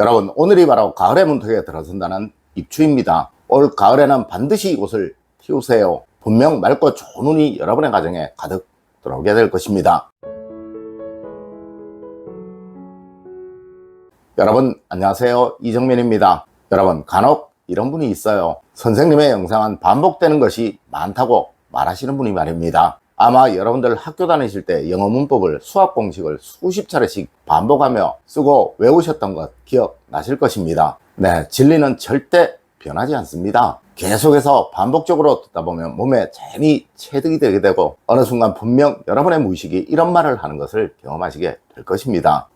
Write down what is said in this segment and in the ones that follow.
여러분, 오늘이 바로 가을의 문턱에 들어선다는 입추입니다. 올 가을에는 반드시 이곳을 틔우세요. 분명 맑고 좋은 운이 여러분의 가정에 가득 들어오게 될 것입니다. 여러분 안녕하세요, 이정민입니다. 여러분, 간혹 이런 분이 있어요. 선생님의 영상은 반복되는 것이 많다고 말하시는 분이 말입니다. 아마 여러분들 학교 다니실 때 영어 문법을, 수학 공식을 수십 차례씩 반복하며 쓰고 외우셨던 것 기억나실 것입니다. 네, 진리는 절대 변하지 않습니다. 계속해서 반복적으로 듣다 보면 몸에 괜히 체득이 되게 되고 어느 순간 분명 여러분의 무의식이 이런 말을 하는 것을 경험하시게 될 것입니다.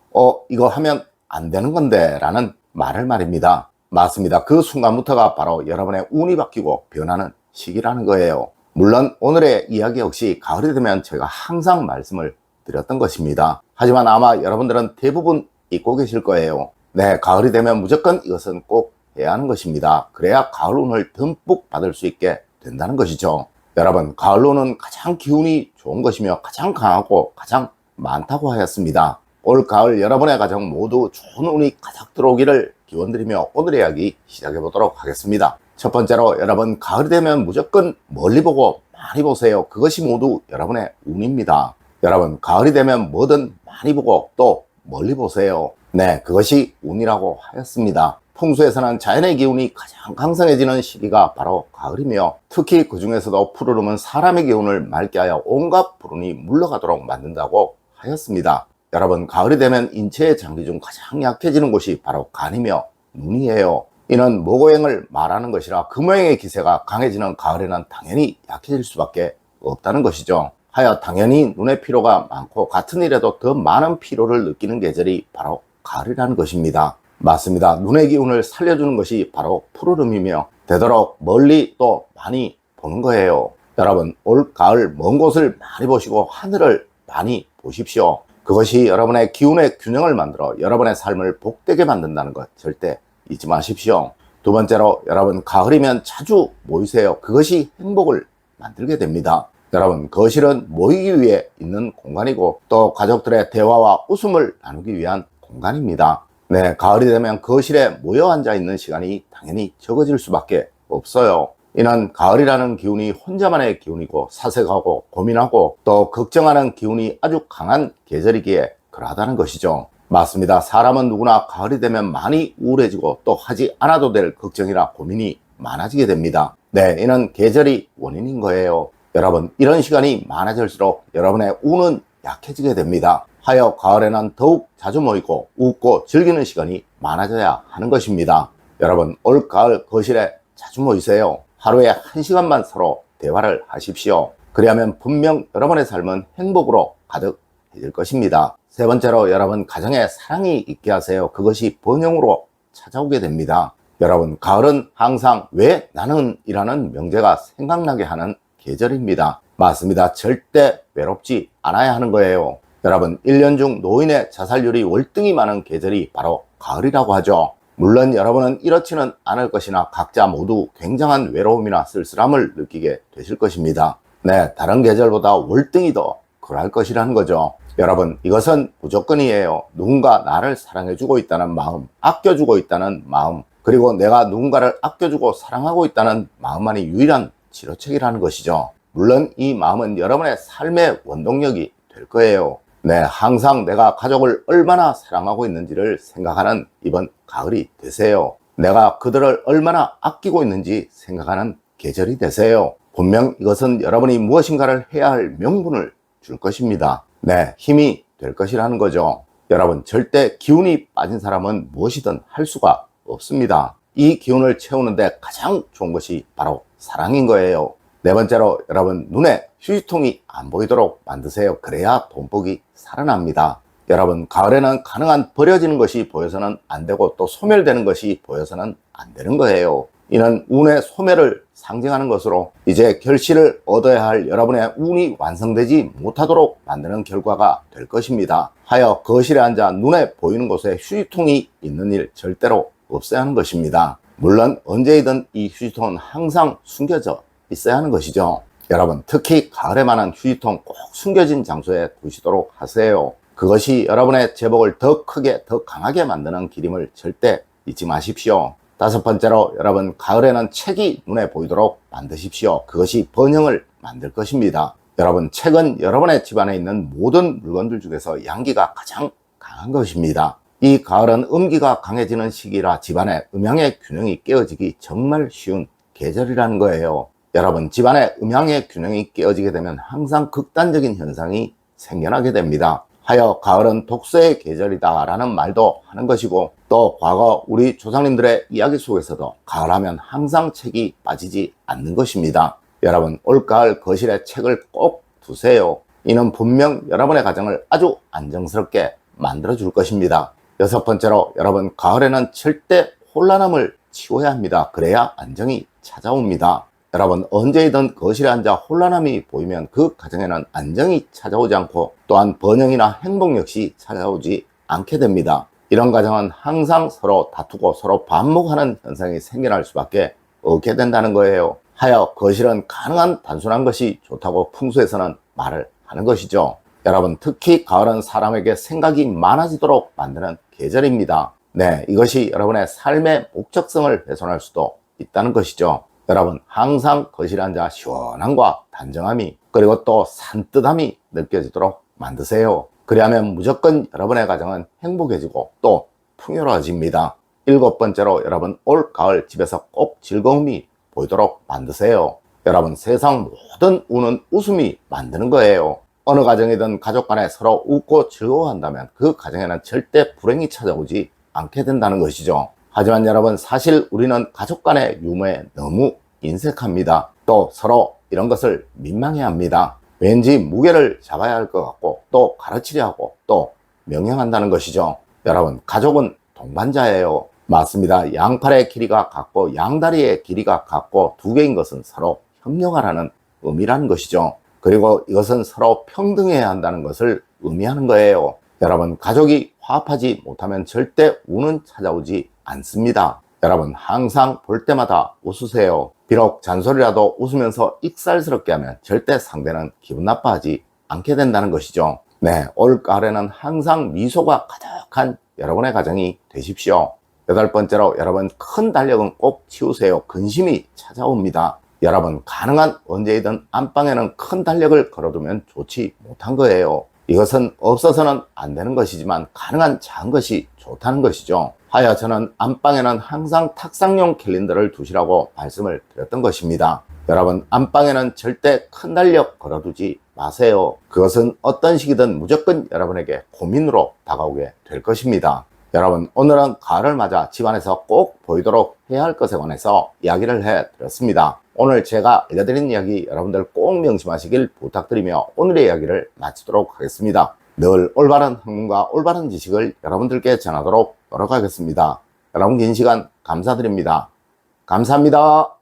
이거 하면 안 되는 건데 라는 말을 말입니다. 맞습니다. 그 순간부터가 바로 여러분의 운이 바뀌고 변하는 시기라는 거예요. 물론 오늘의 이야기 역시 가을이 되면 제가 항상 말씀을 드렸던 것입니다. 하지만 아마 여러분들은 대부분 잊고 계실 거예요. 네, 가을이 되면 무조건 이것은 꼭 해야 하는 것입니다. 그래야 가을 운을 듬뿍 받을 수 있게 된다는 것이죠. 여러분, 가을 운은 가장 기운이 좋은 것이며 가장 강하고 가장 많다고 하였습니다. 올 가을 여러분의 가정 모두 좋은 운이 가득 들어오기를 기원드리며 오늘의 이야기 시작해 보도록 하겠습니다. 첫 번째로, 여러분, 가을이 되면 무조건 멀리 보고 많이 보세요. 그것이 모두 여러분의 운입니다. 여러분, 가을이 되면 뭐든 많이 보고 또 멀리 보세요. 네, 그것이 운이라고 하였습니다. 풍수에서는 자연의 기운이 가장 강성해지는 시기가 바로 가을이며 특히 그 중에서도 푸르름은 사람의 기운을 맑게 하여 온갖 불운이 물러가도록 만든다고 하였습니다. 여러분, 가을이 되면 인체의 장기 중 가장 약해지는 곳이 바로 간이며 눈이에요. 이는 모고행을 말하는 것이라 금오행의 기세가 강해지는 가을에는 당연히 약해질 수밖에 없다는 것이죠. 하여 당연히 눈의 피로가 많고 같은 일에도 더 많은 피로를 느끼는 계절이 바로 가을이라는 것입니다. 맞습니다. 눈의 기운을 살려주는 것이 바로 푸르름이며 되도록 멀리 또 많이 보는 거예요. 여러분, 올 가을 먼 곳을 많이 보시고 하늘을 많이 보십시오. 그것이 여러분의 기운의 균형을 만들어 여러분의 삶을 복되게 만든다는 것 절대 잊지 마십시오. 두 번째로, 여러분, 가을이면 자주 모이세요. 그것이 행복을 만들게 됩니다. 여러분, 거실은 모이기 위해 있는 공간이고 또 가족들의 대화와 웃음을 나누기 위한 공간입니다. 네, 가을이 되면 거실에 모여 앉아 있는 시간이 당연히 적어질 수밖에 없어요. 이는 가을이라는 기운이 혼자만의 기운이고 사색하고 고민하고 또 걱정하는 기운이 아주 강한 계절이기에 그러하다는 것이죠. 맞습니다. 사람은 누구나 가을이 되면 많이 우울해지고 또 하지 않아도 될 걱정이나 고민이 많아지게 됩니다. 네, 이는 계절이 원인인 거예요. 여러분, 이런 시간이 많아질수록 여러분의 운은 약해지게 됩니다. 하여 가을에는 더욱 자주 모이고 웃고 즐기는 시간이 많아져야 하는 것입니다. 여러분, 올 가을 거실에 자주 모이세요. 하루에 1시간만 서로 대화를 하십시오. 그리하면 분명 여러분의 삶은 행복으로 가득해질 것입니다. 세 번째로, 여러분, 가정에 사랑이 있게 하세요. 그것이 번영으로 찾아오게 됩니다. 여러분, 가을은 항상 왜 나는 이라는 명제가 생각나게 하는 계절입니다. 맞습니다. 절대 외롭지 않아야 하는 거예요. 여러분, 1년 중 노인의 자살률이 월등히 많은 계절이 바로 가을이라고 하죠. 물론 여러분은 이렇지는 않을 것이나 각자 모두 굉장한 외로움이나 쓸쓸함을 느끼게 되실 것입니다. 네, 다른 계절보다 월등히 더 그럴 것이라는 거죠. 여러분, 이것은 무조건이에요. 누군가 나를 사랑해주고 있다는 마음, 아껴주고 있다는 마음, 그리고 내가 누군가를 아껴주고 사랑하고 있다는 마음만이 유일한 치료책이라는 것이죠. 물론 이 마음은 여러분의 삶의 원동력이 될 거예요. 네, 항상 내가 가족을 얼마나 사랑하고 있는지를 생각하는 이번 가을이 되세요. 내가 그들을 얼마나 아끼고 있는지 생각하는 계절이 되세요. 분명 이것은 여러분이 무엇인가를 해야 할 명분을 줄 것입니다. 네, 힘이 될 것이라는 거죠. 여러분, 절대 기운이 빠진 사람은 무엇이든 할 수가 없습니다. 이 기운을 채우는데 가장 좋은 것이 바로 사랑인 거예요. 네 번째로, 여러분, 눈에 휴지통이 안 보이도록 만드세요. 그래야 돈복이 살아납니다. 여러분, 가을에는 가능한 버려지는 것이 보여서는 안 되고 또 소멸되는 것이 보여서는 안 되는 거예요. 이는 운의 소멸을 상징하는 것으로 이제 결실을 얻어야 할 여러분의 운이 완성되지 못하도록 만드는 결과가 될 것입니다. 하여 거실에 앉아 눈에 보이는 곳에 휴지통이 있는 일 절대로 없어야 하는 것입니다. 물론 언제이든 이 휴지통은 항상 숨겨져 있어야 하는 것이죠. 여러분, 특히 가을에만한 휴지통 꼭 숨겨진 장소에 두시도록 하세요. 그것이 여러분의 제복을 더 크게 더 강하게 만드는 길임을 절대 잊지 마십시오. 다섯 번째로 여러분 가을에는 책이 눈에 보이도록 만드십시오. 그것이 번영을 만들 것입니다. 여러분 책은 여러분의 집안에 있는 모든 물건들 중에서 양기가 가장 강한 것입니다. 이 가을은 음기가 강해지는 시기라 집안의 음양의 균형이 깨어지기 정말 쉬운 계절이라는 거예요. 여러분 집안의 음양의 균형이 깨어지게 되면 항상 극단적인 현상이 생겨나게 됩니다. 하여 가을은 독서의 계절이다 라는 말도 하는 것이고, 또 과거 우리 조상님들의 이야기 속에서도 가을하면 항상 책이 빠지지 않는 것입니다. 여러분 올가을 거실에 책을 꼭 두세요. 이는 분명 여러분의 가정을 아주 안정스럽게 만들어 줄 것입니다. 여섯 번째로 여러분 가을에는 절대 혼란함을 치워야 합니다. 그래야 안정이 찾아옵니다. 여러분 언제이든 거실에 앉아 혼란함이 보이면 그 가정에는 안정이 찾아오지 않고 또한 번영이나 행복 역시 찾아오지 않게 됩니다. 이런 가정은 항상 서로 다투고 서로 반목하는 현상이 생겨날 수밖에 없게 된다는 거예요. 하여 거실은 가능한 단순한 것이 좋다고 풍수에서는 말을 하는 것이죠. 여러분 특히 가을은 사람에게 생각이 많아지도록 만드는 계절입니다. 네, 이것이 여러분의 삶의 목적성을 훼손할 수도 있다는 것이죠. 여러분 항상 거실에 앉아 시원함과 단정함이 그리고 또 산뜻함이 느껴지도록 만드세요. 그리하면 무조건 여러분의 가정은 행복해지고 또 풍요로워집니다. 일곱 번째로 여러분 올 가을 집에서 꼭 즐거움이 보이도록 만드세요. 여러분 세상 모든 우는 웃음이 만드는 거예요. 어느 가정이든 가족 간에 서로 웃고 즐거워한다면 그 가정에는 절대 불행이 찾아오지 않게 된다는 것이죠. 하지만 여러분 사실 우리는 가족 간의 유머에 너무 인색합니다. 또 서로 이런 것을 민망해합니다. 왠지 무게를 잡아야 할 것 같고 또 가르치려 하고 또 명령한다는 것이죠. 여러분 가족은 동반자예요. 맞습니다. 양팔의 길이가 같고 양다리의 길이가 같고 두 개인 것은 서로 협력하라는 의미라는 것이죠. 그리고 이것은 서로 평등해야 한다는 것을 의미하는 거예요. 여러분 가족이 화합하지 못하면 절대 운은 찾아오지 않습니다. 여러분 항상 볼 때마다 웃으세요. 비록 잔소리라도 웃으면서 익살스럽게 하면 절대 상대는 기분 나빠하지 않게 된다는 것이죠. 네, 올가을에는 항상 미소가 가득한 여러분의 가정이 되십시오. 여덟 번째로 여러분 큰 달력은 꼭 치우세요. 근심이 찾아옵니다. 여러분 가능한 언제이든 안방에는 큰 달력을 걸어두면 좋지 못한 거예요. 이것은 없어서는 안 되는 것이지만 가능한 작은 것이 좋다는 것이죠. 하여 저는 안방에는 항상 탁상용 캘린더를 두시라고 말씀을 드렸던 것입니다. 여러분 안방에는 절대 큰 달력 걸어두지 마세요. 그것은 어떤 시기든 무조건 여러분에게 고민으로 다가오게 될 것입니다. 여러분 오늘은 가을을 맞아 집안에서 꼭 보이도록 해야 할 것에 관해서 이야기를 해드렸습니다. 오늘 제가 알려드린 이야기 여러분들 꼭 명심하시길 부탁드리며 오늘의 이야기를 마치도록 하겠습니다. 늘 올바른 학문과 올바른 지식을 여러분들께 전하도록 노력하겠습니다. 여러분 긴 시간 감사드립니다. 감사합니다.